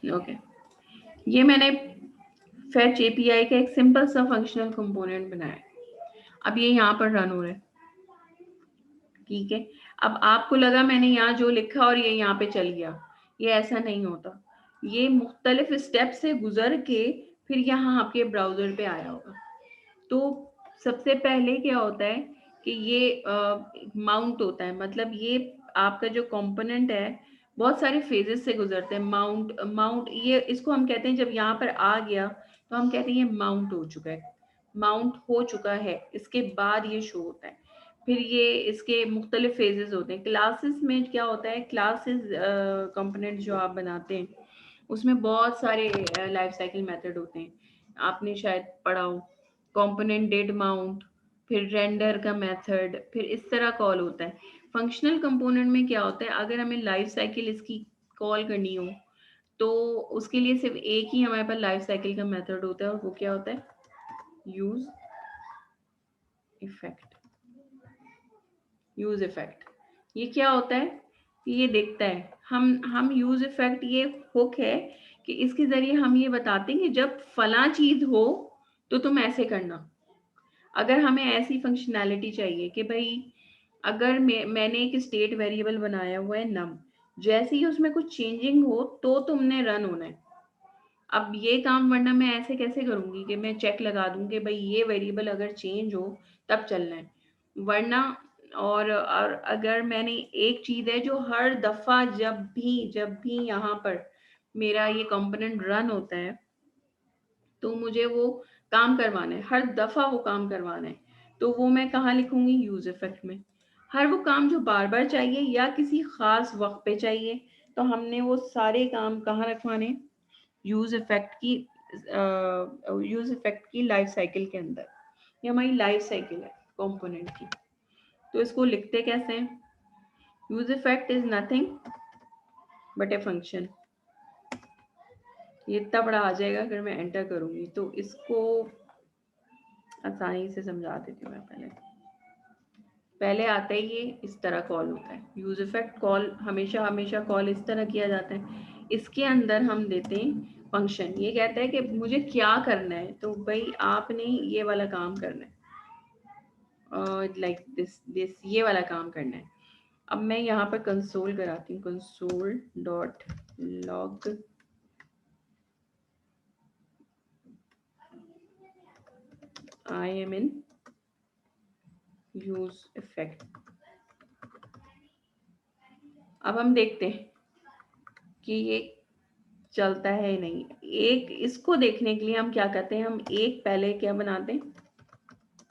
Okay, ये मैंने fetch API का एक सिंपल सा फंक्शनल कंपोनेंट बनाया है। अब ये यहाँ पर रन हो रहा है, ठीक है। अब आपको लगा मैंने यहाँ जो लिखा और ये यहाँ पे चल गया, ये ऐसा नहीं होता। ये मुख्तलिफ स्टेप से गुजर के फिर यहाँ आपके ब्राउजर पे आया होगा। तो सबसे पहले क्या होता है कि ये माउंट होता है, मतलब ये आपका जो कंपोनेंट है बहुत सारे फेजेस से गुजरते हैं। माउंट माउंट ये इसको हम कहते हैं, जब यहाँ पर आ गया तो हम कहते हैं ये माउंट हो चुका है, माउंट हो चुका है, इसके बाद ये शो होता है। फिर ये इसके मुख्तलिफ फेजेस होते हैं। क्लासेस में क्या होता है, क्लासेस कंपोनेंट जो आप बनाते हैं उसमें बहुत सारे लाइफ साइकिल मेथड होते हैं, आपने शायद पढ़ा हो। कंपोनेंट डेट माउंट, फिर रेंडर का मेथड, फिर इस तरह कॉल होता है। फंक्शनल कंपोनेंट में क्या होता है, अगर हमें लाइफ साइकिल इसकी कॉल करनी हो तो उसके लिए सिर्फ एक ही हमारे पास लाइफ साइकिल का मेथड होता है, और वो क्या होता है, यूज इफेक्ट। यूज इफेक्ट ये क्या होता है, ये देखता है, हम यूज इफेक्ट ये हुक है कि इसके जरिए हम ये बताते हैं कि जब फला चीज हो तो तुम ऐसे करना। अगर हमें ऐसी फंक्शनैलिटी चाहिए कि भाई अगर मैंने एक स्टेट वेरिएबल बनाया हुआ है नम, जैसे ही उसमें कुछ चेंजिंग हो तो तुमने रन होना है। अब ये काम वरना मैं ऐसे कैसे करूंगी कि मैं चेक लगा दूं कि भाई ये वेरिएबल अगर चेंज हो तब चलना है, वरना। और अगर मैंने एक चीज है जो हर दफा जब भी यहाँ पर मेरा ये कंपोनेंट रन होता है तो मुझे वो काम करवाना है, हर दफा वो काम करवाना है, तो वो मैं कहाँ लिखूंगी, यूज इफेक्ट में। हर वो काम जो बार बार चाहिए या किसी खास वक्त पे चाहिए, तो हमने वो सारे काम कहाँ रखवाने, यूज इफेक्ट की लाइफ साइकिल के अंदर। ये हमारी लाइफ साइकिल है कंपोनेंट की। तो इसको लिखते कैसे हैं, use effect is nothing but a function. ये इतना बड़ा आ जाएगा अगर मैं एंटर करूंगी, तो इसको आसानी से समझा देती हूँ मैं। पहले पहले आता ही ये इस तरह कॉल होता है, यूज इफेक्ट कॉल हमेशा हमेशा कॉल इस तरह किया जाता है। इसके अंदर हम देते हैं फंक्शन, ये कहता है कि मुझे क्या करना है, तो भाई आपने ये वाला काम करना है, लाइक दिस ये वाला काम करना है। अब मैं यहाँ पर कंसोल कराती हूँ, console dot log I am in use effect. अब हम देखते हैं कि ये चलता है नहीं। एक इसको देखने के लिए हम क्या करते हैं, हम एक पहले क्या बनाते हैं,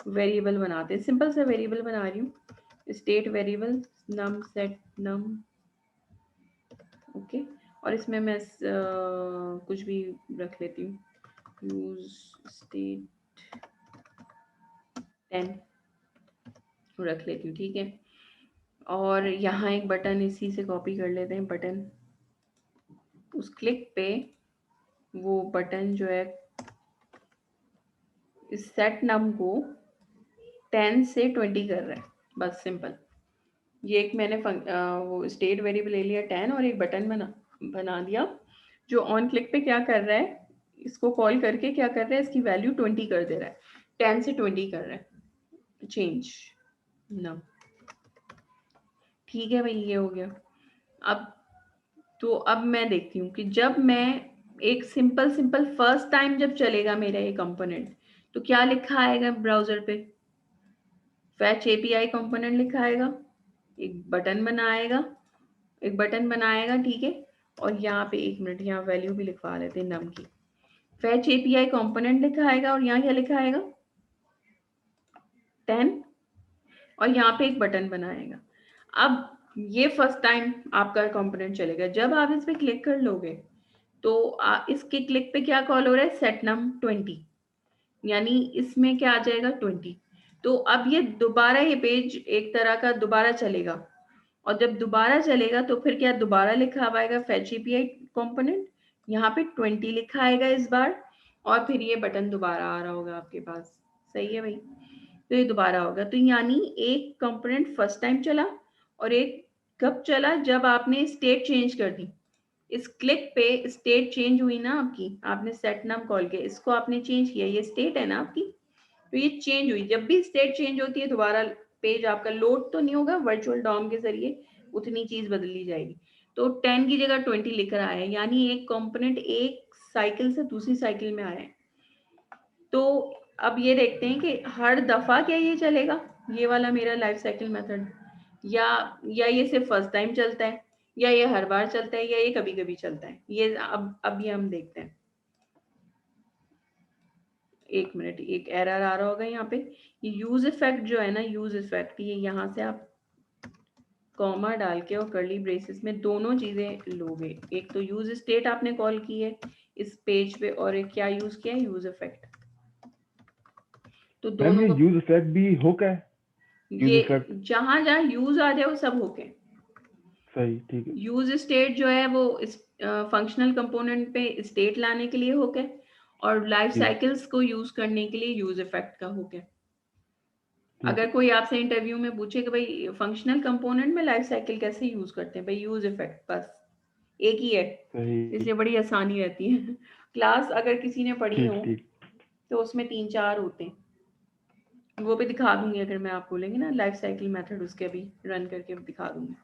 वेरिएबल बनाते हैं। सिंपल सा वेरिएबल बना रही हूँ, स्टेट वेरिएबल नम सेट नम, ओके। और इसमें मैं कुछ भी रख लेती हूँ, यूज स्टेट 10 रख लेती हूँ, ठीक है। और यहाँ एक बटन इसी से कॉपी कर लेते हैं, बटन उस क्लिक पे वो बटन जो है इस सेट नम को 10 से 20 कर रहा है, बस सिंपल। ये एक मैंने वो स्टेट वेरिएबल ले लिया 10 और एक बटन बना बना दिया जो ऑन क्लिक पे क्या कर रहा है, इसको कॉल करके क्या कर रहा है, इसकी वैल्यू 20 कर दे रहा है, 10 से 20 कर रहा है, चेंज ना। ठीक है भाई, ये हो गया। अब तो अब मैं देखती हूँ कि जब मैं एक सिंपल सिंपल फर्स्ट टाइम जब चलेगा मेरा ये कंपोनेंट, तो क्या लिखा आएगा ब्राउजर पे, फैच एपीआई कंपोनेंट लिखा आएगा, एक बटन बनाएगा, एक बटन बनाएगा, ठीक है। और यहाँ पे एक मिनट, यहाँ वैल्यू भी लिखवा लेते हैं नम की। फैच एपीआई कंपोनेंट लिखा आएगा और यहाँ क्या लिखा आएगा 10, और यहाँ पे एक बटन बनाएगा। अब ये फर्स्ट टाइम आपका कंपोनेंट चलेगा। जब आप इस पे क्लिक कर लोगे तो इसके क्लिक पे क्या कॉल हो रहा है, सेट नम 20, यानी इसमें क्या आ जाएगा 20। तो अब ये दोबारा ये पेज एक तरह का दोबारा चलेगा, और जब दोबारा चलेगा तो फिर क्या दोबारा लिखा हुआ आएगा फैच एपीआई कंपोनेंट, यहाँ पे 20 लिखा आएगा इस बार, और फिर ये बटन दोबारा आ रहा होगा आपके पास। सही है भाई, तो ये दोबारा होगा। तो यानी एक कंपोनेंट फर्स्ट टाइम चला और एक कब चला, जब आपने स्टेट चेंज कर दी। इस क्लिक पे स्टेट चेंज हुई ना आपकी, आपने सेट नाम कॉल किया, इसको आपने चेंज किया, ये स्टेट है ना आपकी, तो ये चेंज हुई। जब भी स्टेट चेंज होती है दोबारा पेज आपका लोड तो नहीं होगा, वर्चुअल डॉम के जरिए उतनी चीज बदली जाएगी। तो 10 की जगह 20 लिखकर आया है, यानी एक कंपोनेंट एक साइकिल से दूसरी साइकिल में आया है। तो अब ये देखते हैं कि हर दफा क्या ये चलेगा, ये वाला मेरा लाइफ साइकिल मेथड, या ये सिर्फ फर्स्ट टाइम चलता है, या ये हर बार चलता है, या ये कभी कभी चलता है। ये अब ये हम देखते हैं। एक मिनट, एक एरर आ रहा होगा यहाँ पे। ये यूज इफेक्ट जो है ना, यूज इफेक्ट, ये यहाँ से आप कॉमा डाल के और कर्ली ब्रेसेस में दोनों चीजें लोगे। एक तो यूज स्टेट आपने कॉल की है इस पेज पे, और एक क्या यूज किया है, यूज इफेक्ट। तो मैम दोनों ये को, यूज इफेक्ट भी हुक है? यूज ये इफेक्ट जहां जहां यूज आ जाए वो सब होके। सही, ठीक है। यूज स्टेट जो है वो फंक्शनल कंपोनेंट पे स्टेट लाने के लिए हुक है, और लाइफ जी साइकिल्स को यूज करने के लिए यूज इफेक्ट का हुक है। ठीक अगर है। कोई आपसे इंटरव्यू में पूछे कि भाई फंक्शनल कंपोनेंट में लाइफ साइकिल कैसे यूज करते हैं, भाई यूज इफेक्ट, बस एक ही है, सही। इसलिए बड़ी आसानी रहती है। क्लास अगर किसी ने पढ़ी ठीक हो ठीक। तो उसमें 3-4 होते हैं, वो भी दिखा दूंगी, अगर मैं आप बोलेंगे ना लाइफ साइकिल मेथड, उसके अभी रन करके दिखा दूंगी।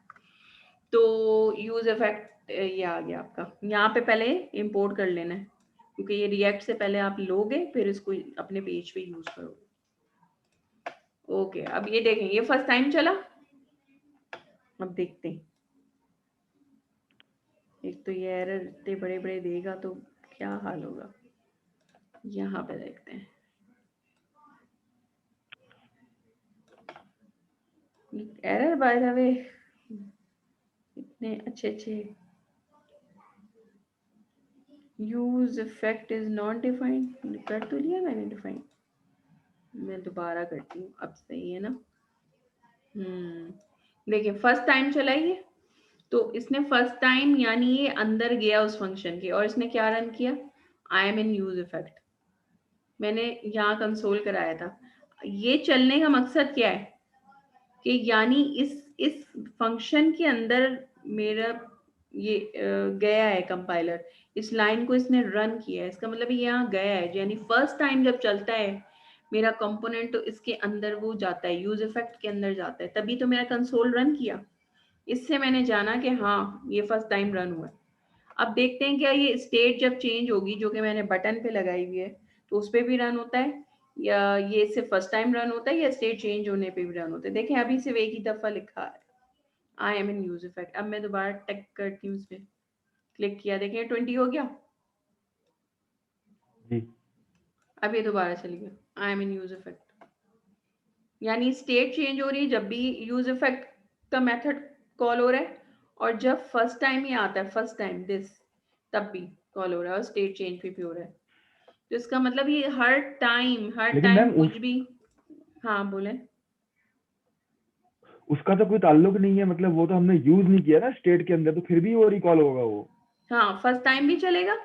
तो यूज इफेक्ट ये आ गया आपका, यहाँ पे पहले इंपोर्ट कर लेना है, क्योंकि ये रिएक्ट से पहले आप लोगे फिर इसको अपने पेज पे यूज करोगे। ओके, अब ये देखें, ये फर्स्ट टाइम चला। अब देखते हैं, एक तो ये एरर इतने बड़े बड़े देगा तो क्या हाल होगा। यहाँ पे देखते हैं, एरर बाय द वे इतने अच्छे अच्छे, use effect is not defined, कर तो लिया मैंने डिफाइन। मैं दोबारा करती हूँ, अब सही है ना। देखिए फर्स्ट टाइम चला ये, तो इसने फर्स्ट टाइम यानी ये अंदर गया उस फंक्शन के, और इसने क्या रन किया, I am in use effect, मैंने यहाँ कंसोल कराया था। ये चलने का मकसद क्या है कि यानी इस फंक्शन के अंदर मेरा ये गया है कंपाइलर, इस लाइन को इसने रन किया है, इसका मतलब ये यहाँ गया है, यानी फर्स्ट टाइम जब चलता है मेरा कंपोनेंट तो इसके अंदर वो जाता है, यूज इफेक्ट के अंदर जाता है, तभी तो मेरा कंसोल रन किया। इससे मैंने जाना कि हाँ ये फर्स्ट टाइम रन हुआ है। अब देखते हैं क्या ये स्टेट जब चेंज होगी, जो कि मैंने बटन पे लगाई हुई है, तो उस पर भी रन होता है, या ये सिर्फ फर्स्ट टाइम रन होता है, या स्टेट चेंज होने पे भी रन होता है। देखें अभी सिर्फ एक ही दफा लिखा है I am in use effect. अब मैं दोबारा टेक करती हूँ, उस पर क्लिक किया, देखें 20 हो गया। जी। अब ये दोबारा चल गया I am in use effect, यानी स्टेट चेंज हो रही है जब भी यूज इफेक्ट का मेथड कॉल हो रहा है, और जब फर्स्ट टाइम ही आता है, फर्स्ट टाइम दिस, तब भी कॉल हो रहा है और स्टेट चेंज भी हो रहा है। तो इसका मतलब ये हर लेकिन टाइम मैम कुछ भी। हाँ बोले। उसका तो कोई ताल्लुक नहीं है, मतलब वो तो हमने यूज नहीं किया ना स्टेट के अंदर, तो फिर भी वो रिकॉल होगा वो। हाँ फर्स्ट टाइम भी चलेगा,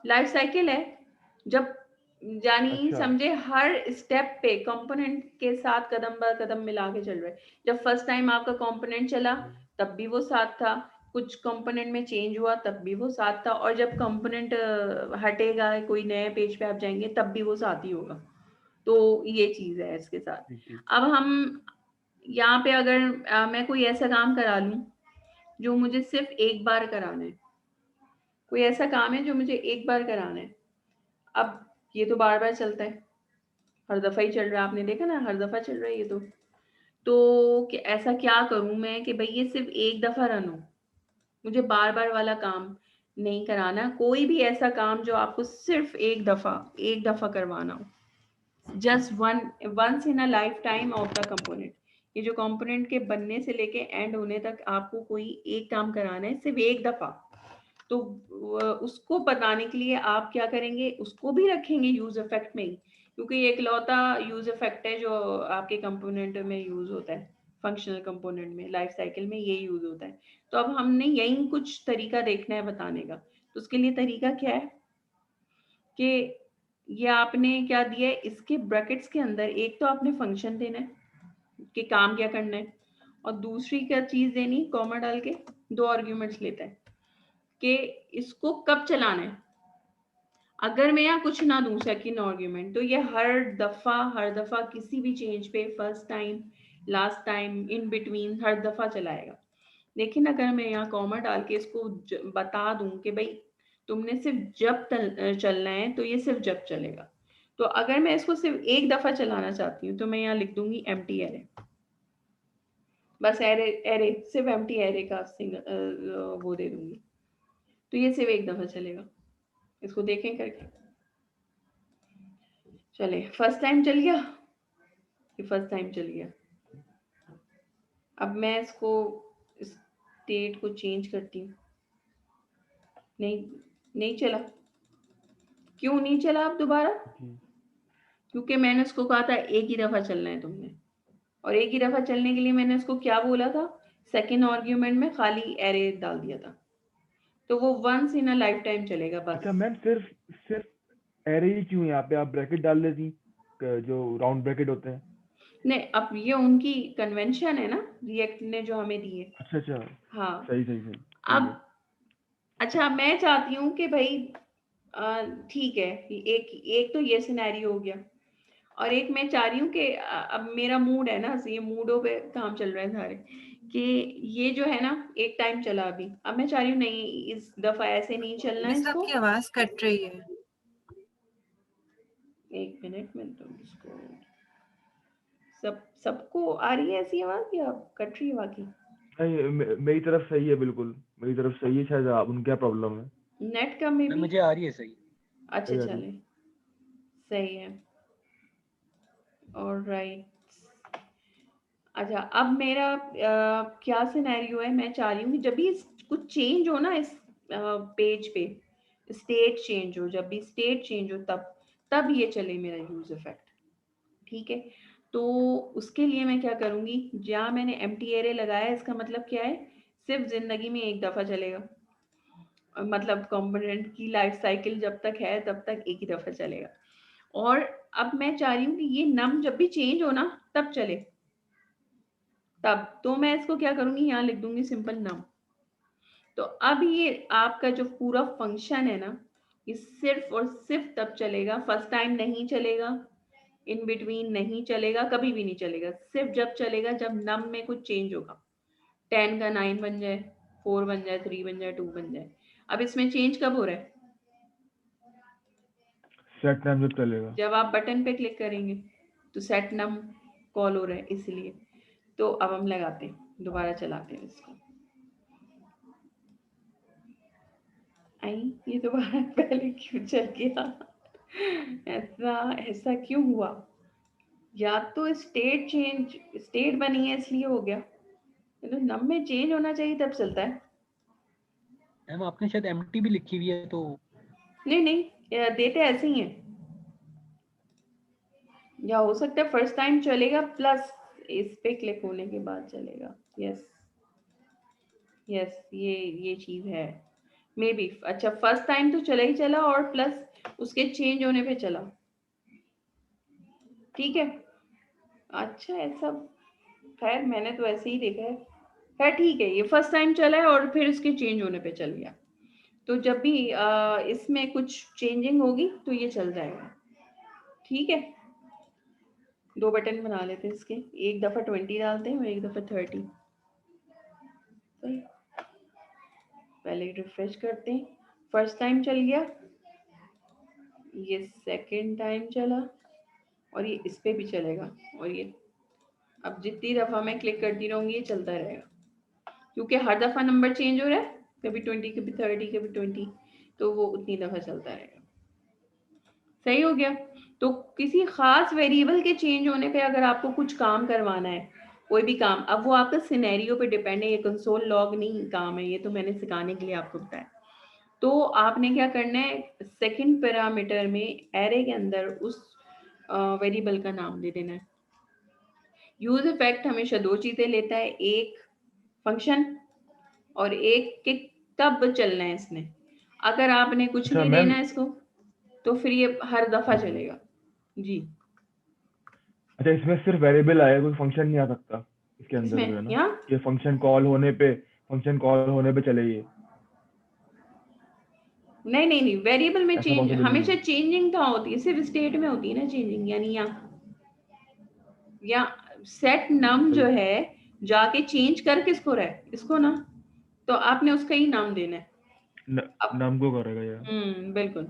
लाइफ साइकिल है। जब यानी अच्छा। समझे हर स्टेप पे कंपोनेंट के साथ कदम ब कदम मिला के चल रहे हैं। जब फर्स्ट टाइम आपका कंपोनेंट चला तब भी वो साथ था, कुछ कंपोनेंट में चेंज हुआ तब भी वो साथ था, और जब कंपोनेंट हटेगा कोई नए पेज पे आप जाएंगे तब भी वो साथ ही होगा। तो ये चीज है इसके साथ। ठीक ठीक। अब हम यहाँ पे अगर मैं कोई ऐसा काम करा लूं जो मुझे सिर्फ एक बार कराना है, कोई ऐसा काम है जो मुझे एक बार कराना है, अब ये तो बार बार चलता है, हर दफा ही चल रहा है, आपने देखा ना हर दफा चल रहा है ये तो ऐसा क्या करूं मैं कि भाई ये सिर्फ एक दफा रन हो, मुझे बार बार वाला काम नहीं कराना। कोई भी ऐसा काम जो आपको सिर्फ एक दफा करवाना हो, just once in a lifetime of the component. ये जो कंपोनेंट के बनने से लेके एंड होने तक आपको कोई एक काम कराना है सिर्फ एक दफा, तो उसको बताने के लिए आप क्या करेंगे, उसको भी रखेंगे यूज इफेक्ट में ही, क्योंकि ये इकलौता यूज इफेक्ट है जो आपके कंपोनेंट में यूज होता है, फंक्शनल कंपोनेंट में लाइफ साइकिल में ये यूज होता है। तो अब हमने यही कुछ तरीका देखना है बताने का। तो उसके लिए तरीका क्या है कि ये आपने क्या दिया है, इसके ब्रैकेट्स के अंदर एक तो आपने फंक्शन देना है कि काम क्या करना है, और दूसरी क्या चीज देनी, कॉमा डाल के 2 आर्ग्यूमेंट्स लेता है कि इसको कब चलाना है। अगर मैं यहाँ कुछ ना दूं सेकंड आर्ग्यूमेंट, तो ये हर दफा किसी भी चेंज पे first time, last time, in between her दफा चलाएगा। लेकिन अगर मैं यहाँ कॉमा डाल के इसको बता दूं कि भाई तुमने सिर्फ जब चलना है, तो ये सिर्फ जब चलेगा। तो अगर मैं इसको सिर्फ एक दफा चलाना चाहती हूँ, तो मैं यहाँ लिख दूंगी एम्प्टी एरे। बस एरे एरे सिर्फ एम्प्टी एरे का वो दे दूंगी, तो ये सिर्फ एक दफा चलेगा। इसको देखें करके, चले फर्स्ट टाइम चल गया, ये फर्स्ट टाइम चल गया। अब मैं इसको स्टेट को चेंज करती हूँ, नहीं चला। क्यों नहीं चला अब दोबारा? क्योंकि मैंने उसको कहा था एक ही दफा चलना है तुमने, और एक ही दफा चलने के लिए मैंने उसको क्या बोला था, सेकंड आर्ग्यूमेंट में खाली एरे डाल दिया था, तो वो once in a lifetime चलेगा बस। अच्छा मैम, सिर्फ एरे ही क्यों? यहाँ पे आप ब्रैकेट डाल देती, जो राउंड ब्रैकेट होते हैं। नहीं, अब ये उनकी कन्वेंशन है ना, रिएक्ट ने जो हमें दी है। अच्छा, हाँ, सही अब है। अच्छा मैं चाहती हूँ कि भाई ठीक है, एक एक तो ये सिनेरियो हो गया, और एक मैं चाह रही हूँ कि अब मेरा मूड है ना, ये मूडों पे काम चल रहा है सारे, कि ये जो है ना एक टाइम चला अभी, अब मैं चाह रही हूँ नहीं, इस दफा ऐसे नहीं चलना है इसको। आपकी आवाज कट रही है। एक मिनट में तो इसको सबको आ रही है ऐसी आवाज या कट रही है बाकी? नहीं, मेरी तरफ सही है, बिल्कुल मेरी तरफ सही है। शायद आप उनका प्रॉब्लम है, नेट का में भी मुझे आ रही है सही। अच्छा चले, सही है, ऑलराइट। अच्छा अब मेरा क्या सिनेरियो है, मैं चाह रही हूँ कि जब भी कुछ चेंज हो ना इस पेज पे, स्टेट चेंज हो, जब भी स्टेट चेंज हो तब ये चले मेरा यूज इफेक्ट। ठीक है, तो उसके लिए मैं क्या करूंगी, जहाँ मैंने एम्प्टी एरे लगाया है, इसका मतलब क्या है, सिर्फ जिंदगी में एक दफा चलेगा, मतलब कंपोनेंट की लाइफ साइकिल जब तक है तब तक एक ही दफा चलेगा। और अब मैं चाह रही हूँ कि ये नम जब भी चेंज हो ना तब चले, तब तो मैं इसको क्या करूंगी, यहाँ लिख दूंगी सिंपल नम। तो अब ये आपका जो पूरा फंक्शन है ना, ये सिर्फ और सिर्फ तब चलेगा, फर्स्ट टाइम नहीं चलेगा, इन बिटवीन नहीं चलेगा, कभी भी नहीं चलेगा, सिर्फ जब चलेगा जब नम में कुछ चेंज होगा, 10 का 9 बन जाए, 4 बन जाए, 3 बन जाए, 2 बन जाए। अब इसमें चेंज कब हो रहा है, सेट टाइम जब चलेगा, जब आप बटन पे क्लिक करेंगे तो सेट नम कॉल हो रहा है इसलिए। तो अब हम लगाते हैं, दोबारा चलाते हैं इसको। आई, ये दोबारा पहले क्यों चल गया? ऐसा क्यों हुआ? या तो स्टेट बनी है इसलिए हो गया, तो नम में चेंज होना चाहिए तब चलता है। मैम आपने शायद एम्प्टी भी लिखी हुई है, तो नहीं देते ऐसे ही हैं, या हो सकता है फर्स्ट टाइम चलेगा प्लस इस पे क्लिक होने के बाद चलेगा। यस ये चीज है मे बी। अच्छा फर्स्ट टाइम तो चला ही चला, और प्लस उसके चेंज होने पे चला, ठीक है। अच्छा ऐसा, खैर मैंने तो ऐसे ही देखा है। खैर ठीक है, ये फर्स्ट टाइम चला है और फिर उसके चेंज होने पे चल गया, तो जब भी इसमें कुछ चेंजिंग होगी तो ये चल जाएगा, ठीक है। 2 बटन बना लेते हैं इसके, एक दफा 20 डालते हैं और एक दफा 30। सही, पहले रिफ्रेश करते हैं, फर्स्ट टाइम चल गया, ये सेकंड टाइम चला, और ये इस पे भी चलेगा, और ये अब जितनी दफा मैं क्लिक करती रहूंगी ये चलता रहेगा, क्योंकि हर दफा नंबर चेंज हो रहा है, कभी 20, कभी 30, कभी 20, तो वो उतनी दफा चलता रहेगा। सही हो गया। तो किसी खास वेरिएबल के चेंज होने पे अगर आपको कुछ काम करवाना है, कोई भी काम, अब वो आपका सिनेरियो पे डिपेंड है, ये कंसोल लॉग नहीं काम है, ये तो मैंने सिखाने के लिए आपको बताया। तो आपने क्या करना है, सेकंड पैरामीटर में एरे के अंदर उस वेरिएबल का नाम दे देना है। यूज इफेक्ट हमेशा 2 चीजें लेता है, एक फंक्शन और एक के कब चलना है इसने। अगर आपने कुछ अच्छा नहीं मैम, देना इसको तो फिर ये हर दफा चलेगा जी। अच्छा इसमें सिर्फ वेरिएबल आएगा, कोई फंक्शन नहीं आ सकता इसके अंदर जो है इसमें ना, यहाँ कि फंक्शन कॉल होने पे चले ये। नहीं नहीं नहीं, वेरिएबल में ऐसा चेंज possible नहीं हमेशा है। चेंजिंग कहाँ होती है, सिर्फ स्टेट में होती है ना चेंजिंग, यानी या सेट नम जो सही। है जाके चेंज कर किसको रहा है, इसको ना, तो आपने उसका ही नाम देना है। अब नाम को करेगा यार। बिल्कुल।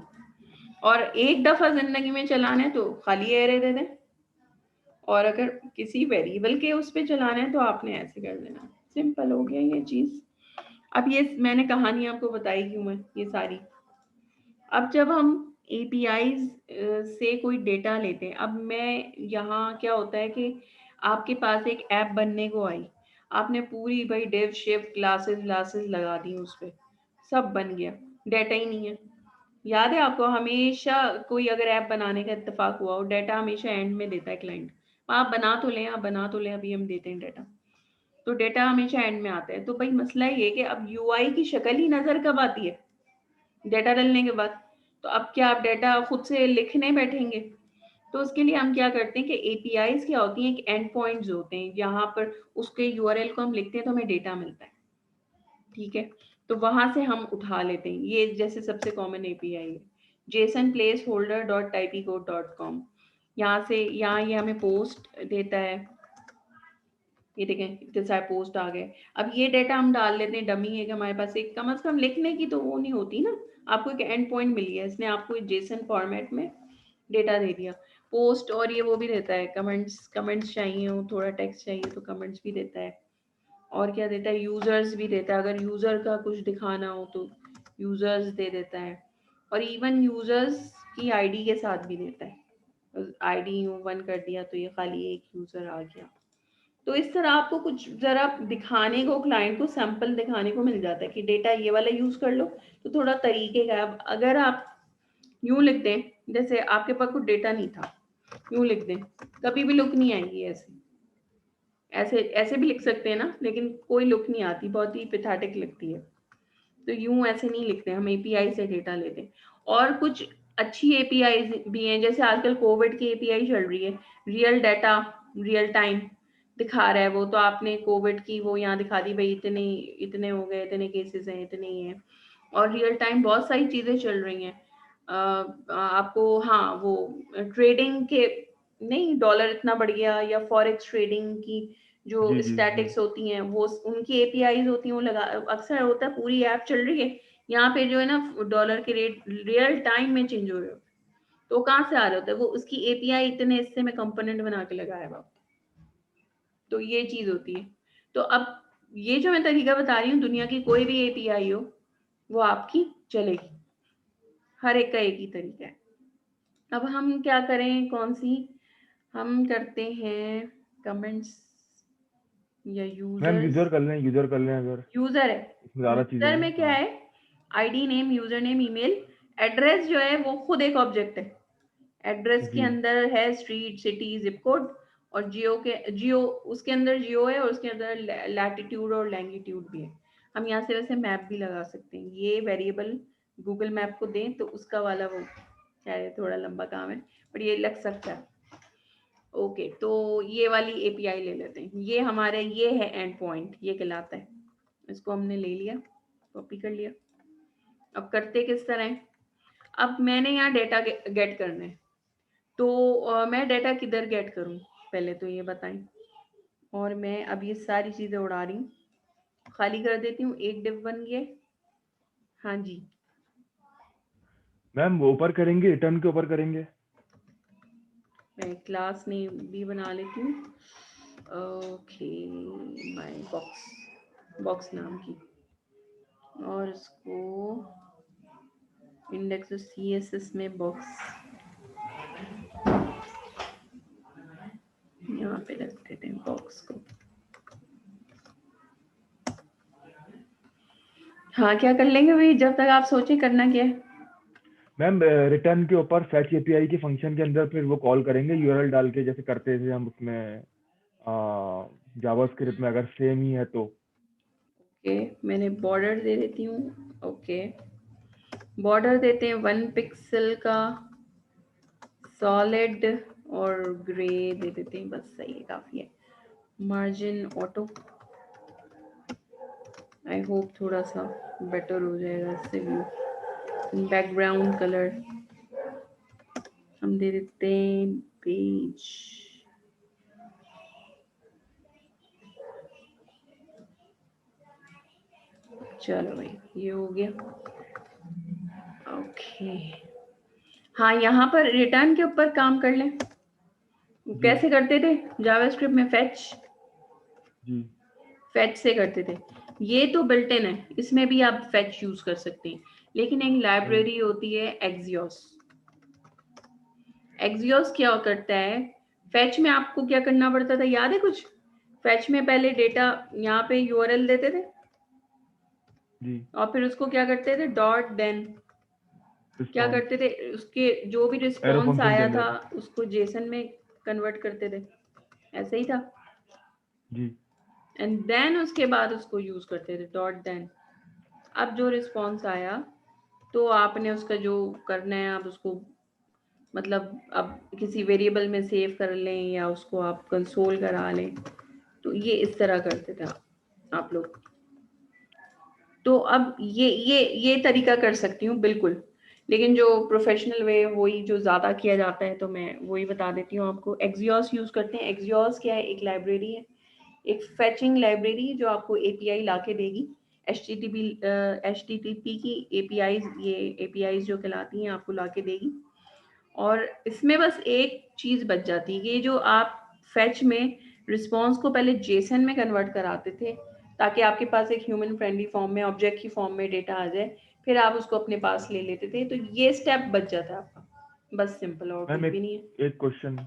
और एक दफा जिंदगी में चलाना है तो खाली एरे दे दें, और अगर किसी वेरिएबल के उस पे चलाना है तो आपने ऐसे कर देना। सिंपल हो गया ये चीज। अब ये मैंने कहानी आपको बताई क्यों है ये सारी। अब जब हम एपीआई से कोई डेटा लेते हैं, अब मैं यहाँ क्या होता है कि आपके पास एक ऐप बनने को आई, आपने पूरी भाई डिव शिफ्ट क्लासेस क्लासेस लगा दी उस पर, सब बन गया, डेटा ही नहीं है। याद है आपको, हमेशा कोई अगर ऐप बनाने का इत्तेफाक हुआ हो, डेटा हमेशा एंड में देता है क्लाइंट। आप बना तो लें, आप बना तो लें, अभी हम देते हैं डेटा, तो डेटा हमेशा एंड में आता है। तो भाई मसला ये कि अब यूआई की शक्ल ही नजर कब आती है, डेटा डालने के बाद। तो अब क्या आप डेटा खुद से लिखने बैठेंगे? तो उसके लिए हम क्या करते हैं कि एपीआईज क्या होती हैं, एक एंड पॉइंट्स होते हैं, यहाँ पर उसके यूआरएल को हम लिखते हैं तो हमें डेटा मिलता है, ठीक है। तो वहां से हम उठा लेते हैं। ये जैसे सबसे कॉमन एपीआई है JSON placeholder dot typicode dot com. यहाँ से यहाँ ये हमें पोस्ट देता है, ये देखें इतने सारे पोस्ट आ गए। अब ये डेटा हम डाल लेते हैं, डमी है कि हमारे पास एक कम से कम लिखने की तो वो नहीं होती ना, आपको एक एंड पॉइंट मिल गया, इसने आपको जेसन फॉर्मेट में डेटा दे दिया। पोस्ट और ये वो भी देता है, कमेंट्स, कमेंट्स चाहिए हो, थोड़ा टेक्स्ट चाहिए तो कमेंट्स भी देता है। और क्या देता है, यूजर्स भी देता है, अगर यूजर का कुछ दिखाना हो तो यूजर्स दे देता है। और इवन यूजर्स की आईडी के साथ भी देता है, आईडी वन कर दिया तो ये खाली एक यूजर आ गया। तो इस तरह आपको कुछ जरा दिखाने को, क्लाइंट को सैंपल दिखाने को मिल जाता है कि डेटा ये वाला यूज कर लो, तो थोड़ा तरीके का। अब अगर आप यूं लिख दें, जैसे आपके पास कुछ डेटा नहीं था, यूं लिख दें, कभी भी लुक नहीं आएगी ऐसे, ऐसे ऐसे भी लिख सकते हैं ना, लेकिन कोई लुक नहीं आती, बहुत ही पैथेटिक लगती है। तो यूं ऐसे नहीं लिखते, हम एपीआई से डेटा लेते हैं। और कुछ अच्छी एपीआई भी हैं, जैसे आजकल कोविड की एपीआई चल रही है, रियल डाटा रियल टाइम दिखा रहा है वो, तो आपने कोविड की वो यहाँ दिखा दी भाई, इतने इतने हो गए, इतने केसेस हैं, इतने ही हैं। और रियल टाइम बहुत सारी चीजें चल रही हैं। आपको हाँ वो ट्रेडिंग के, नहीं डॉलर इतना बढ़ गया, या फॉरेक्स ट्रेडिंग की जो जी जी जी। स्टैटिक्स होती हैं वो उनकी एपीआईज होती हैं, वो लगा, अक्सर होता है पूरी ऐप चल रही है, यहाँ पे जो है ना डॉलर के रेट रियल टाइम में चेंज हो रहे हो, तो कहाँ से आ रहे होते हैं वो, उसकी एपीआई इतने हिस्से में कंपोनेंट बना के लगाया हुआ। तो ये चीज होती है। तो अब ये जो मैं तरीका बता रही हूँ, दुनिया की कोई भी एपीआई हो वो आपकी चलेगी, हर एक का एक ही तरीका है। अब हम क्या करें, कौन सी हम करते हैं, कमेंट्स या मैम यूजर्स? यूजर कर लें अगर यूजर है, इसमें ज़्यादा चीज़ें यूजर हैं। में क्या हाँ है, ID name, user name, email address जो है वो खुद एक ऑब्जेक्ट है। एड्रेस के जी। अंदर है स्ट्रीट, सिटी, जिप कोड। और जियो के, जियो उसके अंदर जियो है, और उसके अंदर लैटिट्यूड और लैंगिट्यूड भी है। हम यहाँ से वैसे मैप भी लगा सकते हैं, ये वेरिएबल गूगल मैप को दें तो उसका वाला वो, शायद थोड़ा लंबा काम है पर ये लग सकता है। ओके, तो ये वाली एपीआई ले लेते हैं, ये हमारे ये है एंड पॉइंट, ये कहलाता है। इसको हमने ले लिया, कॉपी कर लिया। अब करते किस तरह है, अब मैंने यहाँ डेटा गेट करना है, तो मैं डेटा किधर गेट करूँ, पहले तो ये बताएं। और मैं अब ये सारी चीज़ें उड़ा रही हूँ, खाली कर देती हूँ, एक डिव बन गया। हाँ जी, मैम वो ऊपर करेंगे, रिटर्न के ऊपर करेंगे। मैं क्लास नेम भी बना लेती हूँ, ओके, माय बॉक्स, बॉक्स नाम की। और इसको इंडेक्स सीएसएस में बॉक्स यहाँ पे रख देते हैं, बॉक्स को। हाँ, क्या कर लेंगे भाई, जब तक आप सोचें करना क्या है। मैम रिटर्न के ऊपर फैच एपीआई के फंक्शन के अंदर फिर वो कॉल करेंगे यूआरएल डाल के, जैसे करते थे हम उसमें जावास्क्रिप्ट में, अगर सेम ही है तो। ओके, मैंने बॉर्डर दे देती हूँ। ओके, बॉर्डर देते हैं 1 पिक्सल का, सॉलिड और ग्रे दे देते हैं, बस सही है, काफी है। मार्जिन ऑटो, आई होप थोड़ा सा बेटर हो जाएगा इससे व्यू। बैकग्राउंड कलर हम दे देते हैं पेज। चलो भाई ये हो गया। ओके हाँ, यहाँ पर रिटर्न के ऊपर काम कर लें। कैसे करते थे जावास्क्रिप्ट में? फेच से करते थे। ये तो बिल्ट इन है, इसमें भी आप फेच यूज कर सकते हैं, लेकिन एक लाइब्रेरी होती है एक्सियोस। एक्सियोस क्या करता है? फेच में आपको क्या करना पड़ता था, याद है कुछ? फेच में पहले डेटा यहाँ पे यूआरएल देते थे और फिर उसको क्या करते थे, डॉट देन क्या करते थे, उसके जो भी रिस्पॉन्स आया था उसको जेसन में कन्वर्ट करते थे, ऐसे ही था जी। एंड देन उसके बाद उसको यूज करते थे डॉट देन। अब जो रिस्पॉन्स आया तो आपने उसका जो करना है आप उसको मतलब अब किसी वेरिएबल में सेव कर लें या उसको आप कंसोल करा लें, तो ये इस तरह करते थे आप लोग। तो अब ये तरीका कर सकती हूँ बिल्कुल, लेकिन जो प्रोफेशनल वे वही जो ज़्यादा किया जाता है तो मैं वही बता देती हूँ आपको। एक्सियोस यूज़ करते हैं। एक्सियोस क्या है? एक लाइब्रेरी है, एक फेचिंग लाइब्रेरी जो आपको एपीआई ला के देगी। HTTP की एपीआईज, ये एपीआईज जो कहलाती हैं आपको ला के देगी। और इसमें बस एक चीज़ बच जाती है कि जो आप फेच में रिस्पॉन्स को पहले जेसन में कन्वर्ट कराते थे ताकि आपके पास एक ह्यूमन फ्रेंडली फॉर्म में, ऑब्जेक्ट की फॉर्म में डेटा आ जाए, फिर आप उसको अपने पास ले लेते थे, तो ये स्टेप बच जाता है आपका, बस सिंपल, और कुछ भी नहीं है। एक क्वेश्चन,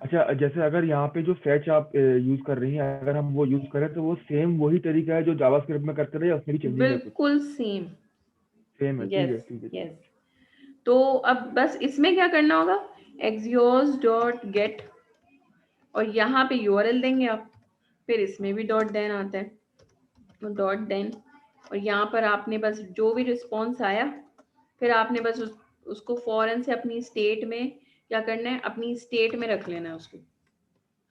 अच्छा जैसे अगर यहाँ पे जो फैच आप यूज कर रही हैं, अगर हम वो यूज करें तो वो सेम वही तरीका है जो जावास्क्रिप्ट में करते रहे, उसमें भी चेंजिंग है? बिल्कुल सेम है, ठीक है। यस। तो अब बस इसमें क्या करना होगा, एक्सियोस डॉट गेट और यहाँ पे यूआरएल देंगे आप, फिर इसमें भी डॉट देन आता है, तो डॉट देन, और यहाँ पर आपने बस जो भी रिस्पॉन्स आया फिर आपने बस उसको फौरन से अपनी स्टेट में क्या करना है, अपनी स्टेट में रख लेना है उसको।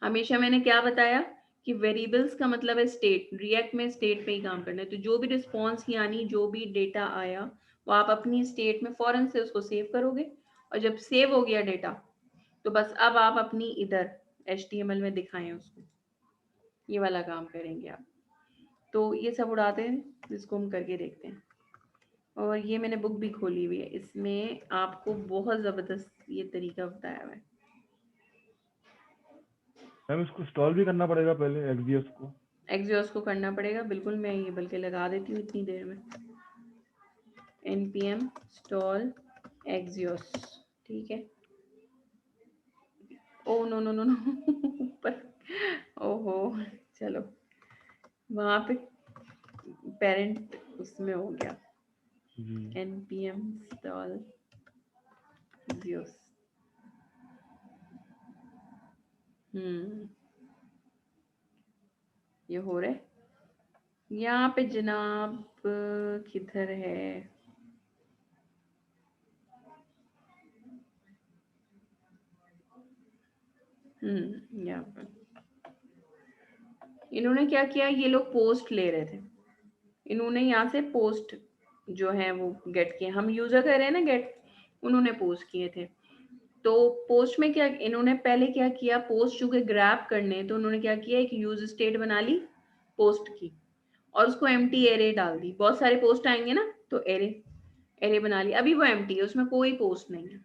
हमेशा मैंने क्या बताया कि वेरिएबल्स का मतलब है स्टेट, रिएक्ट में स्टेट पे ही काम करना है। तो जो भी रिस्पॉन्स यानी जो भी डेटा आया वो आप अपनी स्टेट में फौरन से उसको सेव करोगे, और जब सेव हो गया डेटा तो बस अब आप अपनी इधर HTML में दिखाएं उसको, ये वाला काम करेंगे आप। तो ये सब उड़ाते हैं, इसको हम करके देखते हैं। और ये मैंने बुक भी खोली हुई है, इसमें आपको बहुत ज़बरदस्त ये तरीका बताया हुआ है। मैम इसको इंस्टॉल भी करना पड़ेगा पहले एक्सियोस को करना पड़ेगा बिल्कुल, मैं ये बल्कि लगा देती हूँ इतनी देर में, npm install एक्सियोस, ठीक है। Oh no no no no ऊपर, ओहो चलो वहाँ पे पेरेंट उसमें हो गया, npm install एक्सियोस। ये हो रहा है यहाँ पे जनाब, किधर है? यहाँ पर इन्होंने क्या किया, ये लोग पोस्ट ले रहे थे, इन्होंने यहाँ से पोस्ट जो है वो गेट किए, हम यूजर कर रहे हैं ना गेट, उन्होंने पोस्ट किए थे। तो पोस्ट में क्या इन्होंने पहले क्या किया, पोस्ट चूंकि ग्रैब करने, तो उन्होंने क्या किया, एक यूज स्टेट बना ली पोस्ट की और उसको एम्प्टी एरे डाल दी। बहुत सारे पोस्ट आएंगे ना तो एरे बना ली, अभी वो एम्प्टी है, उसमें कोई पोस्ट नहीं है।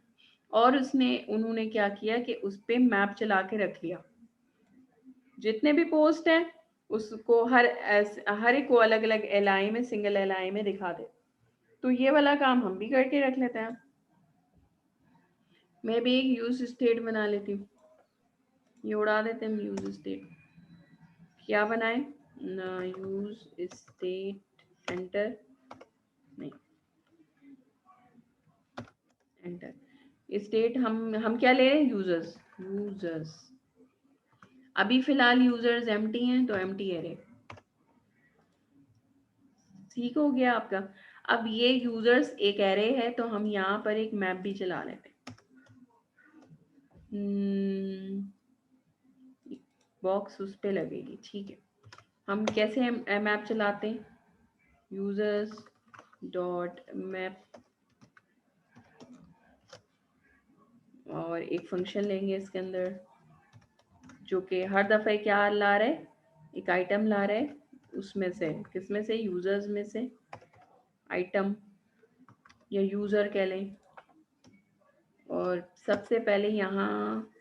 और उन्होंने क्या किया कि उस पे मैप चला के रख लिया, जितने भी पोस्ट हैं उसको हर एक को अलग अलग एलआई में, सिंगल एलआई में दिखा दे। तो ये वाला काम हम भी करके रख लेते हैं। मैं भी एक यूज स्टेट बना लेती हूँ, ये उड़ा देते हैं हम यूज स्टेट। क्या बनाए ना, यूज स्टेट एंटर, नहीं एंटर स्टेट, हम क्या ले रहे हैं, यूजर्स। अभी फिलहाल यूजर्स एम्प्टी हैं तो एम्प्टी एरे, ठीक हो गया आपका। अब ये यूजर्स एक एरे है तो हम यहाँ पर एक मैप भी चला लेते हैं। बॉक्स उस पे लगेगी, ठीक है। हम कैसे मैप चलाते हैं, यूजर्स डॉट मैप, और एक फंक्शन लेंगे इसके अंदर जो कि हर दफ़े क्या ला रहा है, एक आइटम ला रहा है उसमें से, किसमें से, यूजर्स में से आइटम या यूज़र कह लें। और सबसे पहले यहाँ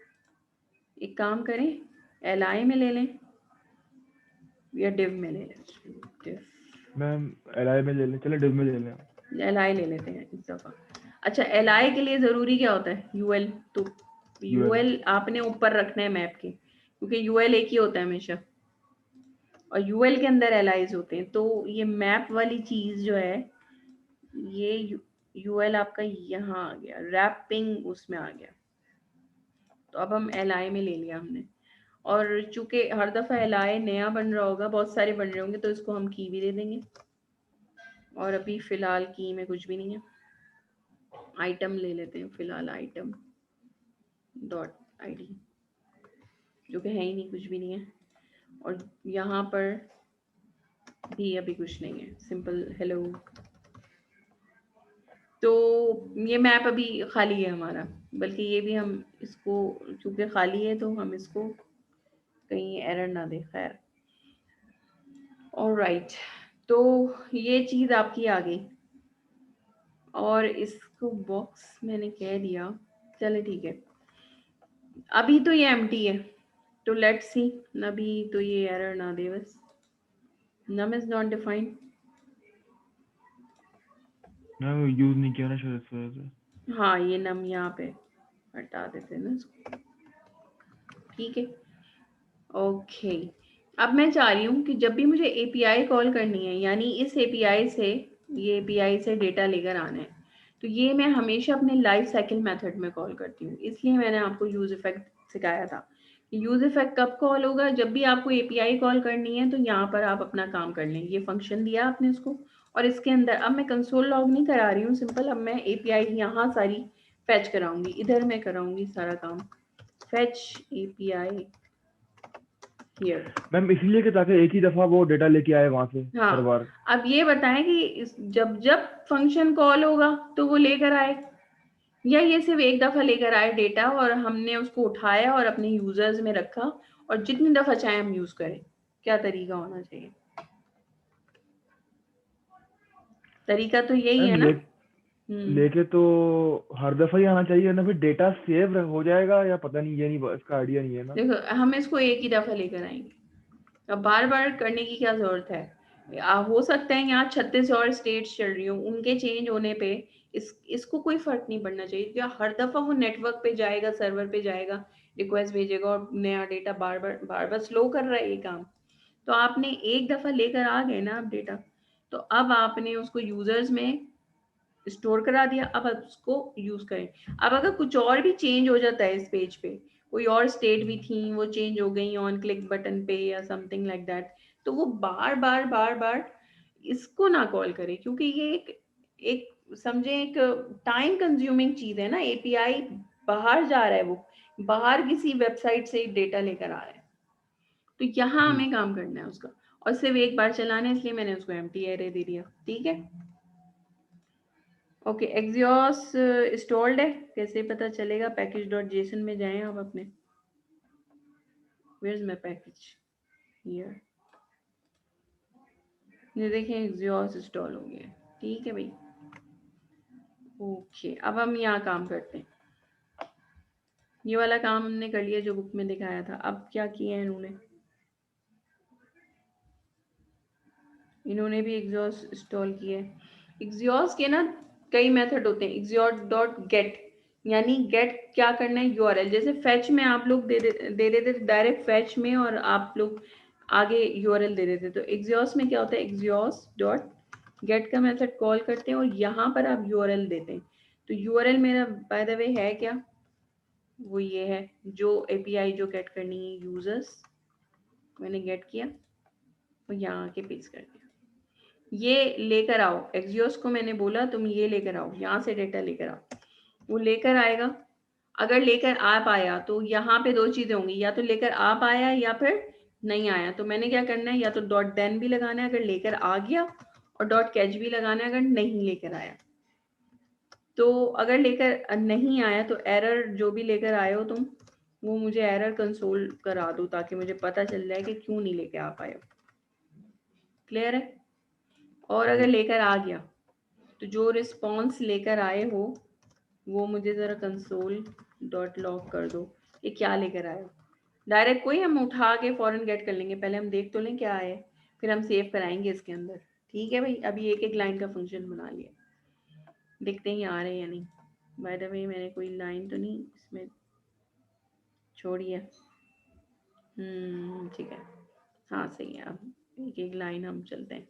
एक काम करें, li में ले लें या div में ले लें, div मैम li में ले लें, चले div में ले लें। li ले लेते हैं इस दफ़ा। अच्छा, li के लिए ज़रूरी क्या होता है, ul। तो ul आपने ऊपर रखना है मैप के, क्योंकि ul एक ही होता है हमेशा और ul के अंदर li's होते हैं। तो ये मैप वाली चीज़ जो है, ये ul आपका यहाँ आ गया, रैपिंग उसमें आ गया। तो अब हम li में ले लिया हमने, और चूंकि हर दफ़ा li नया बन रहा होगा, बहुत सारे बन रहे होंगे, तो इसको हम की भी दे देंगे। और अभी फ़िलहाल की में कुछ भी नहीं है, आइटम ले लेते हैं फ़िलहाल, आइटम डॉट id, जो कि है ही नहीं, कुछ भी नहीं है। और यहाँ पर भी अभी कुछ नहीं है, सिंपल हेलो। तो ये मैप अभी खाली है हमारा, बल्कि ये भी हम इसको, चूंकि खाली है तो हम इसको कहीं एरर ना दे। खैर, ऑलराइट, तो ये चीज़ आपकी आ गई और इसको बॉक्स मैंने कह दिया, चले ठीक है। अभी तो ये एम्प्टी है, तो लेट्स सी, अभी तो ये एरर ना दे बस, num is not defined। Ma'am use नहीं किया ना शायद इस वजह से। हाँ, ये num यहाँ पे हटा देते हैं ना इसको, ठीक है। ओके, अब मैं चाह रही हूँ कि जब भी मुझे API कॉल करनी है, यानी इस API से, ये API से डेटा लेकर आना है, तो ये मैं हमेशा अपने लाइफ साइकिल मेथड में कॉल करती हूँ। इसलिए मैंने आपको यूज इफेक्ट सिखाया था कि यूज इफेक्ट कब कॉल होगा, जब भी आपको API कॉल करनी है, तो यहाँ पर आप अपना काम कर लें। ये फंक्शन दिया आपने इसको, और इसके अंदर अब मैं कंसोल लॉग नहीं करा रही हूँ, सिंपल अब मैं API यहाँ सारी फैच कराऊंगी, इधर मैं कराऊंगी सारा काम, फैच API हियर। मैम इसलिए कि ताकि एक ही दफा वो डेटा लेके आए वहां से हर हाँ, बार। अब ये बताएं कि जब जब फंक्शन कॉल होगा तो वो लेकर आए, या ये सिर्फ एक दफा लेकर आए डेटा और हमने उसको उठाया और अपने यूजर्स में रखा और जितनी दफा चाहे हम यूज करें। क्या तरीका होना चाहिए? तरीका तो यही है मैम ना। लेके तो हर दफा ही आना चाहिए ना, फिर डेटा सेव हो जाएगा या पता नहीं, ये नहीं, इसका आइडिया नहीं है ना। देखो, हम इसको एक ही दफा लेकर आएंगे, अब बार बार करने की क्या जरूरत है? हो सकता है यहाँ 36 और स्टेट्स चल रही हो, उनके चेंज होने पे इसको कोई फर्क नहीं पड़ना चाहिए। क्या हर दफा वो नेटवर्क पे जाएगा, सर्वर पे जाएगा, रिक्वेस्ट भेजेगा और नया डेटा बार बार स्लो कर रहा है ये काम। तो आपने एक दफा लेकर आ गए ना आप डेटा, तो अब आपने उसको यूजर्स में स्टोर करा दिया, अब आप उसको यूज करें। अब अगर कुछ और भी चेंज हो जाता है इस पेज पे, कोई और स्टेट भी थी वो चेंज हो गई ऑन क्लिक बटन पे या समथिंग लाइक दैट, तो वो बार बार इसको ना कॉल करे, क्योंकि ये एक समझे एक टाइम कंज्यूमिंग चीज है ना। एपीआई बाहर जा रहा है, वो बाहर किसी वेबसाइट से डेटा लेकर आ रहा है, तो यहाँ जी। हमें काम करना है उसका, और सिर्फ एक बार चलाना है, इसलिए मैंने उसको एम्प्टी एरे दे दिया। ठीक है, ओके। एक्सियोस इंस्टॉल्ड है, कैसे पता चलेगा? पैकेज डॉट जेसन में जाएं आप अपने, where is my package, here, ये देखें एक्सियोस इंस्टॉल हो गया। ठीक है भाई, ओके। अब हम यहाँ काम करते हैं, ये वाला काम हमने कर लिया जो बुक में दिखाया था। अब क्या किया है इन्होंने भी एक्सियोस इंस्टॉल किया है। एक्सियोस के ना कई मेथड होते हैं, एक्सियोस डॉट गेट, यानी गेट क्या करना है, यूआरएल। जैसे फैच में आप लोग दे देते डायरेक्ट फैच में, और आप लोग आगे यूआरएल दे देते। तो एक्सियोस में क्या होता है, एक्सियोस डॉट गेट का मेथड कॉल करते हैं और यहाँ पर आप यूआरएल देते हैं। तो यूआरएल मेरा बाय द वे है क्या, वो ये है जो एपीआई जो गेट करनी है, यूजर्स मैंने गेट किया और यहाँ आके पेस्ट कर दिया। ये लेकर आओ, एक्सियोस को मैंने बोला तुम ये लेकर आओ, यहाँ से डेटा लेकर आओ, वो लेकर आएगा। अगर लेकर आ पाया तो यहाँ पे दो चीजें होंगी, या तो लेकर आ पाया या फिर नहीं आया। तो मैंने क्या करना है, या तो डॉट देन भी लगाना है अगर लेकर आ गया, और डॉट कैच भी लगाना है अगर नहीं लेकर आया। तो अगर लेकर नहीं आया तो एरर जो भी लेकर आए हो तुम, वो मुझे एरर कंसोल करा दो ताकि मुझे पता चल जाए कि क्यों नहीं लेके आ पाए हो। क्लियर है? और अगर लेकर आ गया तो जो रिस्पॉन्स लेकर आए हो वो मुझे ज़रा कंसोल डॉट लॉग कर दो, ये क्या लेकर आए हो। डायरेक्ट कोई हम उठा के फॉरन गेट कर लेंगे, पहले हम देख तो लें क्या है, फिर हम सेव कराएंगे इसके अंदर। ठीक है भाई, अभी एक एक लाइन का फंक्शन बना लिया, देखते हैं आ रहे हैं या नहीं। बाय द वे मैंने कोई लाइन तो नहीं इसमें छोड़ी है। ठीक है, हाँ सही है। अब एक एक लाइन हम चलते हैं,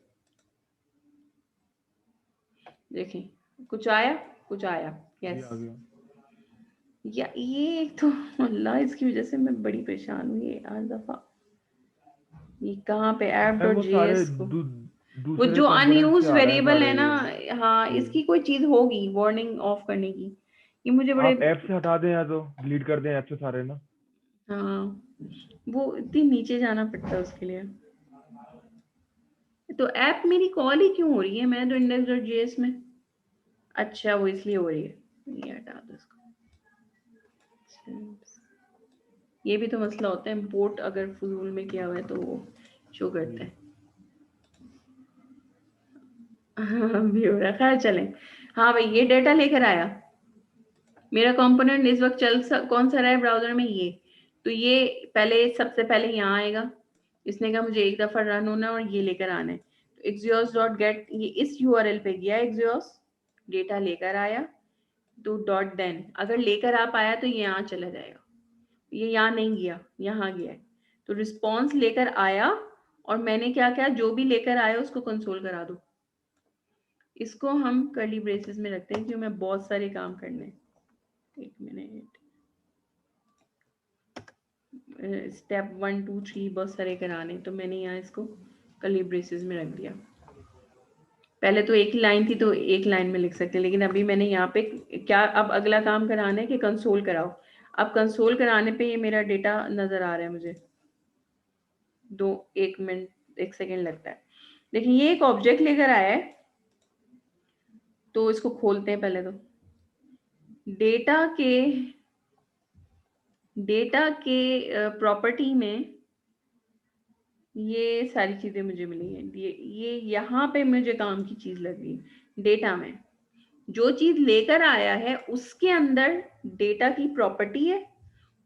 देखें कुछ आया, कुछ आया। ये यस आ गया। या ये एक तो अल्लाह, इसकी वजह से मैं बड़ी परेशान हुई है आज दफा। ये कहाँ पे ऐप मैम डॉट वो सारे जेएस को, वो दूसरे जो कंपोनेंट से अनयूज आ रहे हैं वेरिएबल है सारे ना, ये। हाँ इसकी कोई चीज होगी वार्निंग ऑफ करने की। ये मुझे बड़े, आप ऐप से हटा दें या तो डिलीट कर दें ऐप से सारे ना। हाँ वो इतनी नीचे जाना पड़ता है उसके लिए। तो ऐप मेरी कॉल ही क्यों हो रही है, मैं तो इंडेक्स डॉट जेएस में, अच्छा वो इसलिए हो रही है, ये हटा दो इसको। ये भी तो मसला होता है, इम्पोर्ट अगर फजूल में किया हुआ है तो वो शो करते हैं। भी हो रहा है, खैर चलें। हाँ भाई ये डेटा लेकर आया, मेरा कंपोनेंट इस वक्त कौन सा रहा है ब्राउजर में, ये तो ये पहले सबसे पहले यहाँ आएगा। इसने कहा मुझे एक दफा रन होना है और ये लेकर आना है, तो एक्सियोस डॉट गेट, ये इस यूआरएल पे गया एक्सियोस, डेटा लेकर आया तो डॉट देन, अगर लेकर आ पाया तो ये यहाँ चला जाएगा, ये यहाँ नहीं गया यहाँ गया है, तो रिस्पॉन्स लेकर आया और मैंने क्या किया, जो भी लेकर आया उसको कंसोल करा दो। इसको हम कर्ली ब्रेसेस में रखते हैं क्योंकि मैं बहुत सारे काम करने हैं। एक मिनट, स्टेप 1 2 3 बहुत सारे कराने, तो मैंने यहाँ इसको कर्ली ब्रेसेस में रख दिया। पहले तो एक ही लाइन थी तो एक लाइन में लिख सकते, लेकिन अभी मैंने यहाँ पे क्या, अब अगला काम कराना है कि कंसोल कराओ। अब कंसोल कराने पे ये मेरा डेटा नजर आ रहा है मुझे, एक मिनट 1 सेकेंड लगता है। देखिए ये एक ऑब्जेक्ट लेकर आया है, तो इसको खोलते हैं पहले। तो डेटा के प्रॉपर्टी में ये सारी चीजें मुझे मिली हैं। ये यहाँ पे मुझे काम की चीज लग रही है। डेटा में जो चीज लेकर आया है उसके अंदर डेटा की प्रॉपर्टी है,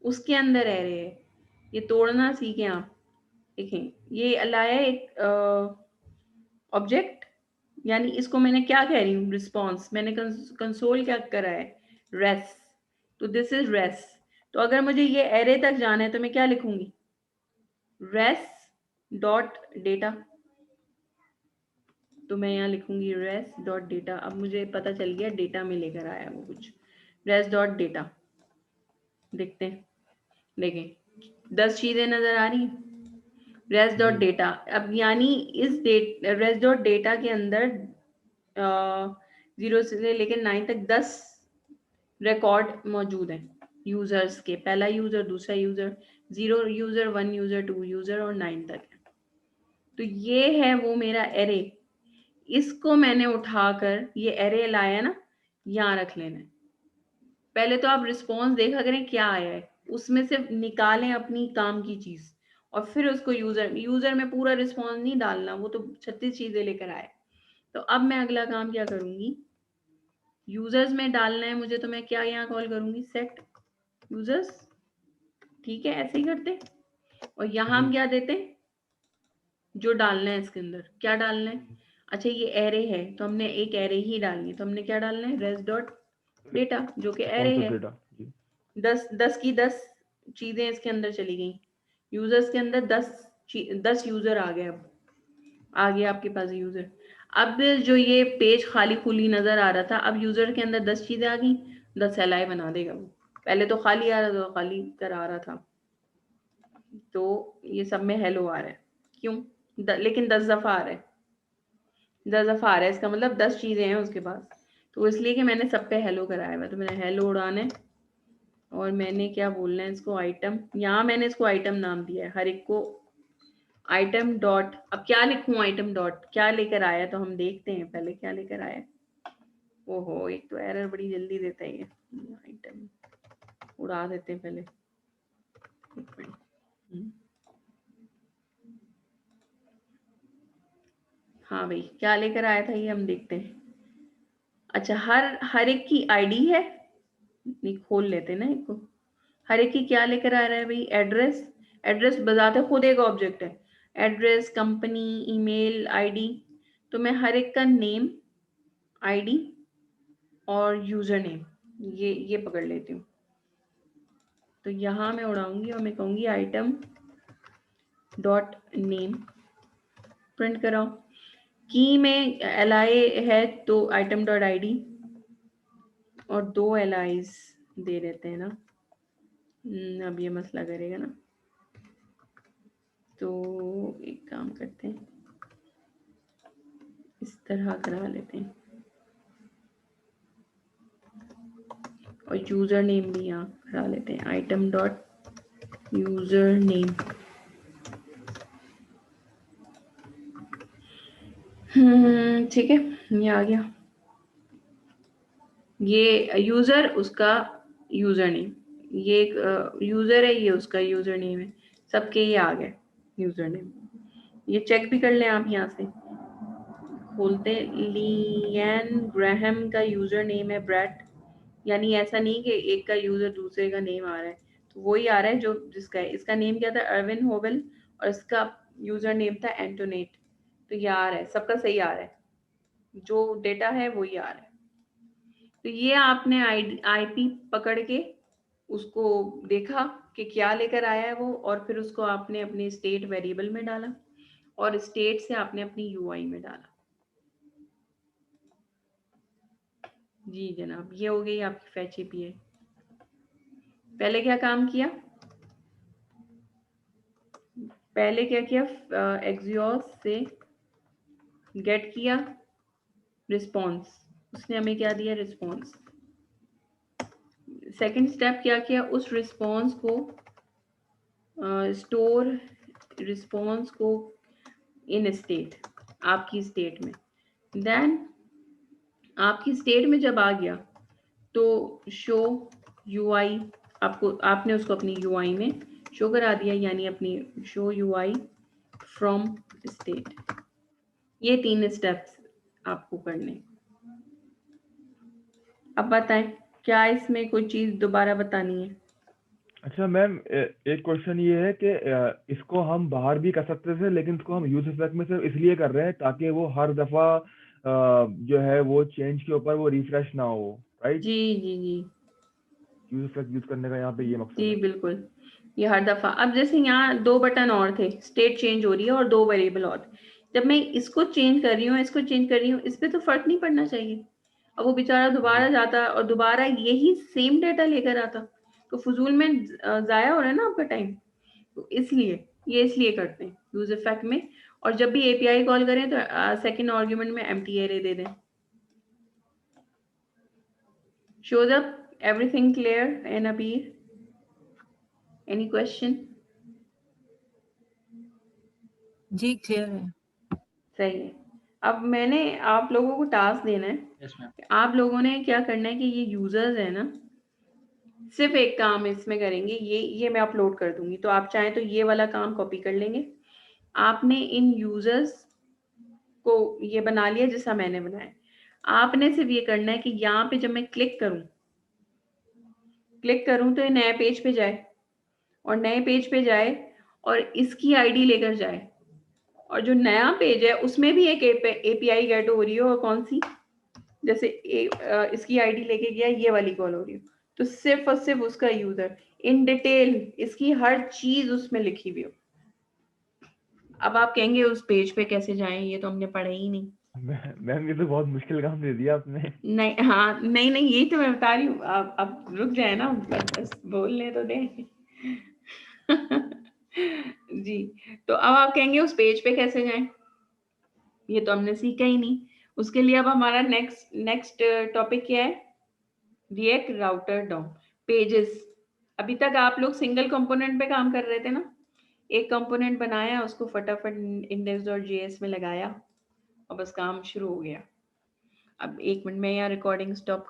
उसके अंदर एरे है। ये तोड़ना सीखें आप। देखें ये लाया एक ऑब्जेक्ट, यानी इसको मैंने क्या कह रही हूँ, रिस्पॉन्स। मैंने कंसोल क्या करा है, रेस, तो दिस इज रेस। तो अगर मुझे ये एरे तक जाना है तो मैं क्या लिखूंगी, रेस डॉट डेटा। तो मैं यहाँ लिखूंगी रेस डॉट डेटा। अब मुझे पता चल गया डेटा में लेकर आया वो कुछ, रेस डॉट डेटा। देखते हैं, देखें 10 चीजें नजर आ रही हैं, रेस डॉट डेटा। अब यानी इस रेस डॉट डेटा के अंदर 0 से लेकर 9 तक 10 रिकॉर्ड मौजूद हैं यूजर्स के, पहला यूजर, दूसरा यूजर, 0 यूजर, 1 यूजर, 2 यूजर और 9 तक है। तो ये है वो मेरा एरे, इसको मैंने उठाकर ये एरे लाया ना, यहाँ रख लेना है। पहले तो आप रिस्पॉन्स देखा करें क्या आया है, उसमें से निकालें अपनी काम की चीज और फिर उसको यूजर में पूरा रिस्पॉन्स नहीं डालना, वो तो 36 चीजें लेकर आए। तो अब मैं अगला काम क्या करूंगी, यूजर्स में डालना है मुझे, तो मैं क्या यहाँ कॉल करूंगी, सेट यूजर्स। ठीक है, ऐसे ही करते। और यहाँ हम क्या देते, जो डालना है इसके अंदर क्या डालना है। अच्छा ये एरे है तो हमने एक एरे ही डालनी है, तो हमने क्या डालना है, रेस डॉट डेटा, जो कि एरे है। डेटा जी। 10 की 10 चीजें इसके अंदर चली गई, यूजर्स के अंदर 10 यूजर आ गए। अब आ गया आपके पास यूजर। अब जो ये पेज खाली खुली नजर आ रहा था, अब यूजर के अंदर 10 चीजें आ गई, 10 एलाई बना देगा वो। पहले तो खाली आ रहा था, खाली करा रहा था, तो ये सब में हेलो आ रहा है, क्यों लेकिन 10 दफा आ रहा है, 10 दफा आ रहा है, इसका मतलब 10 चीजें हैं उसके पास। तो इसलिए कि मैंने सब पे हेलो कराया हुआ, तो मैंने हेलो उड़ाना है। और मैंने क्या बोलना है इसको, आइटम, यहाँ मैंने इसको आइटम नाम दिया है, हर एक को आइटम डॉट, अब क्या लिखूं आइटम डॉट, क्या लेकर आया तो हम देखते हैं पहले क्या लेकर आया। ओहो, एक तो एरर बड़ी जल्दी देता है ये, आइटम उड़ा देते हैं पहले, एक मिनट। हाँ भाई, क्या लेकर आया था ये हम देखते हैं। अच्छा, हर एक की आईडी है, नहीं खोल लेते हैं ना एक को। हर एक की क्या लेकर आ रहा है भाई, एड्रेस। एड्रेस बजाते खुद एक ऑब्जेक्ट है, एड्रेस, कंपनी, ईमेल, आईडी। तो मैं हर एक का नेम, आईडी और यूजर नेम ये पकड़ लेती हूँ। तो यहाँ मैं उड़ाऊंगी और मैं कहूँगी आइटम डॉट नेम प्रिंट कराओ। की में LI है तो आइटम डॉट ID, और 2 LIs दे देते हैं ना। अब ये मसला करेगा ना, तो एक काम करते हैं, इस तरह करा लेते हैं, और यूजर नेम भी यहाँ करा लेते हैं, आइटम डॉट यूजर नेम। ठीक है, ये आ गया। ये यूजर, उसका यूजर नेम, ये एक यूजर है, ये उसका यूजर नेम है, सबके ये आ गए यूजर नेम। ये चेक भी कर लें आप, यहाँ से खोलते हैं। लियन ग्राहम का यूजर नेम है ब्रैट, यानी ऐसा नहीं कि एक का यूजर दूसरे का नेम आ रहा है, तो वही आ रहा है जो जिसका है। इसका नेम क्या था, अरविन होवेल, और इसका यूजर नेम था एंटोनेट। तो ये आ रहा है, सबका सही आ रहा है, जो डेटा है वही आ रहा है। तो ये आपने IP पकड़ के उसको देखा कि क्या लेकर आया है वो, और फिर उसको आपने अपने स्टेट वेरिएबल में डाला, और स्टेट से आपने अपनी UI में डाला। जी जनाब, ये हो गई आपकी फैच API। पहले क्या काम किया, पहले क्या किया, एक्सियोस से गेट किया रिस्पॉन्स, उसने हमें क्या दिया, रिस्पॉन्स। सेकंड स्टेप क्या किया, उस रिस्पॉन्स को स्टोर रिस्पॉन्स को इन स्टेट, आपकी स्टेट में। देन आपकी स्टेट में जब आ गया तो शो UI, आपने उसको अपनी UI में शो करा दिया, यानी अपनी शो UI फ्रॉम स्टेट। ये 3 स्टेप्स आपको करने। अब बताएं, क्या इसमें कोई चीज दोबारा बतानी है? अच्छा मैम, एक क्वेश्चन ये है कि इसको हम बाहर भी कर सकते थे, लेकिन इसको हम यूज इफेक्ट में सिर्फ इसलिए कर रहे हैं ताकि वो हर दफा जो है वो चेंज के ऊपर वो रिफ्रेश ना हो, राइट? जी जी जी यूज इफेक्ट यूज करने का यहाँ पे ये मकसद जी है। बिल्कुल, ये हर दफा। अब जैसे यहाँ 2 बटन और थे, स्टेट चेंज हो रही है और 2 वेरिएबल और, जब मैं इसको चेंज कर रही हूँ, इसको चेंज कर रही हूँ, इस पे तो फर्क नहीं पड़ना चाहिए। अब वो बेचारा दोबारा जाता और दोबारा यही सेम डेटा लेकर आता, तो फजूल में जाया हो रहा है ना आपका टाइम। तो इसलिए ये इसलिए करते हैं यूज इफेक्ट में। और जब भी API कॉल करें तो सेकंड आर्ग्यूमेंट में एम्प्टी एरे दे दें। shows up everything clear and Abir? Any question? जी क्लियर है। सही है। अब मैंने आप लोगों को टास्क देना है। Yes ma'am. आप लोगों ने क्या करना है कि ये यूजर्स है ना, सिर्फ एक काम इसमें करेंगे, ये मैं अपलोड कर दूंगी, तो आप चाहें तो ये वाला काम कॉपी कर लेंगे। आपने इन यूजर्स को ये बना लिया जैसा मैंने बनाया। आपने सिर्फ ये करना है कि यहाँ पे जब मैं क्लिक करूं तो ये नए पेज पे जाए, और नए पेज पे जाए और इसकी आईडी लेकर जाए, और जो नया पेज है उसमें भी एक API गेट हो रही है, और कौन सी, जैसे इसकी आईडी लेके गया, ये वाली कॉल हो रही है, तो सिर्फ और सिर्फ उसका यूजर इन डिटेल, इसकी हर चीज उसमें लिखी हुई हो। अब आप कहेंगे उस पेज पे कैसे जाएं, ये तो हमने पढ़ा ही नहीं। मैम ये तो बहुत मुश्किल काम दे दिया आपने। नहीं, हाँ, नहीं नहीं, यही तो मैं बता रही हूँ। आप अब रुक जाए ना, बस बोलने तो दे। जी, तो अब आप कहेंगे उस पेज पे कैसे जाएं, ये तो हमने सीखा ही नहीं। उसके लिए अब हमारा नेक्स्ट टॉपिक क्या है, रिएक्ट राउटर डॉम पेजेस। अभी तक आप लोग सिंगल कंपोनेंट पे काम कर रहे थे ना, एक कंपोनेंट बनाया, उसको फटाफट index.js में लगाया और बस काम शुरू हो गया। अब 1 मिनट में यहाँ रिकॉर्डिंग स्टॉप